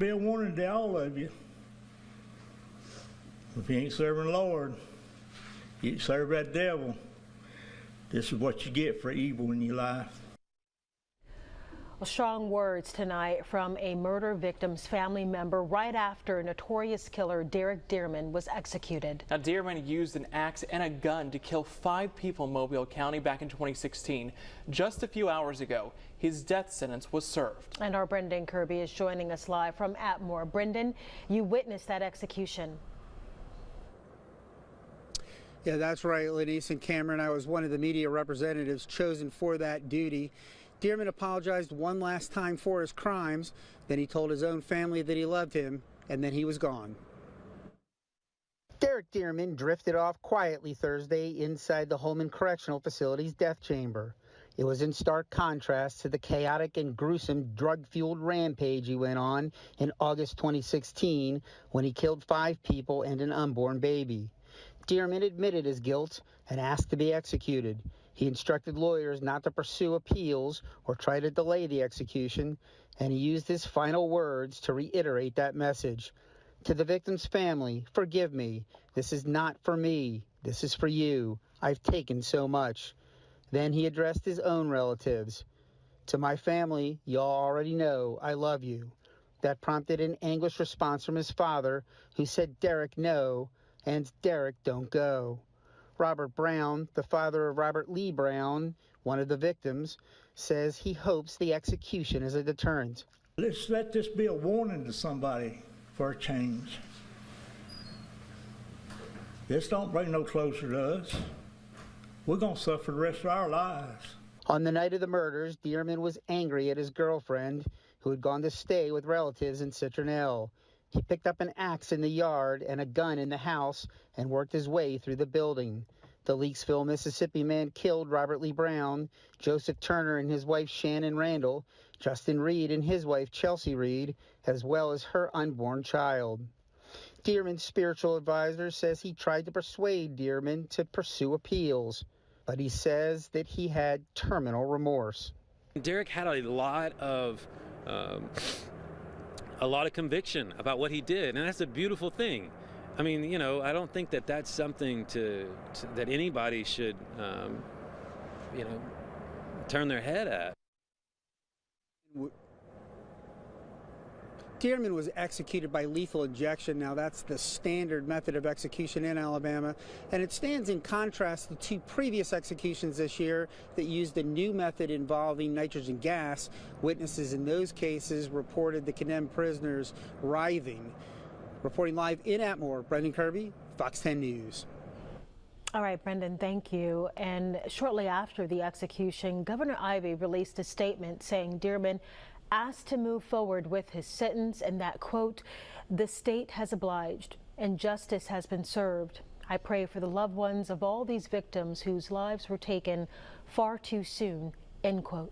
Be a warning to all of you. If you ain't serving the Lord, you serve that devil. This is what you get for evil in your life. Well, strong words tonight from a murder victim's family member right after notorious killer Derek Dearman was executed. Now, Dearman used an axe and a gun to kill 5 people in Mobile County back in 2016. Just a few hours ago, his death sentence was served. And our Brendan Kirby is joining us live from Atmore. Brendan, you witnessed that execution. Yeah, that's right, Lenise and Cameron. I was one of the media representatives chosen for that duty. Dearman apologized one last time for his crimes. Then he told his own family that he loved him, and then he was gone. Derek Dearman drifted off quietly Thursday inside the Holman Correctional Facility's death chamber. It was in stark contrast to the chaotic and gruesome drug-fueled rampage he went on in August 2016 when he killed 5 people and an unborn baby. Dearman admitted his guilt and asked to be executed. He instructed lawyers not to pursue appeals or try to delay the execution, and he used his final words to reiterate that message. To the victim's family, forgive me. This is not for me. This is for you. I've taken so much. Then he addressed his own relatives. To my family, y'all already know I love you. That prompted an anguished response from his father, who said, Derek, no, and Derek, don't go. Robert Brown, the father of Robert Lee Brown, one of the victims, says he hopes the execution is a deterrent. Let's let this be a warning to somebody for a change. This don't bring no closer to us. We're going to suffer the rest of our lives. On the night of the murders, Dearman was angry at his girlfriend, who had gone to stay with relatives in Citronelle. He picked up an axe in the yard and a gun in the house and worked his way through the building. The Leakesville, Mississippi man killed Robert Lee Brown, Joseph Turner and his wife Shannon Randall, Justin Reed and his wife Chelsea Reed, as well as her unborn child. Dearman's spiritual advisor says he tried to persuade Dearman to pursue appeals, but he says that he had terminal remorse. Derek had a lot of conviction about what he did, and that's a beautiful thing. I mean, you know, I don't think that that's something that anybody should, you know, turn their head at. Dearman was executed by lethal injection. Now, that's the standard method of execution in Alabama, and it stands in contrast to 2 previous executions this year that used a new method involving nitrogen gas. Witnesses in those cases reported the condemned prisoners writhing. Reporting live in Atmore, Brendan Kirby, Fox 10 News. All right, Brendan, thank you. And shortly after the execution, Governor Ivey released a statement saying Dearman asked to move forward with his sentence and that, quote, the state has obliged and justice has been served. I pray for the loved ones of all these victims whose lives were taken far too soon, end quote.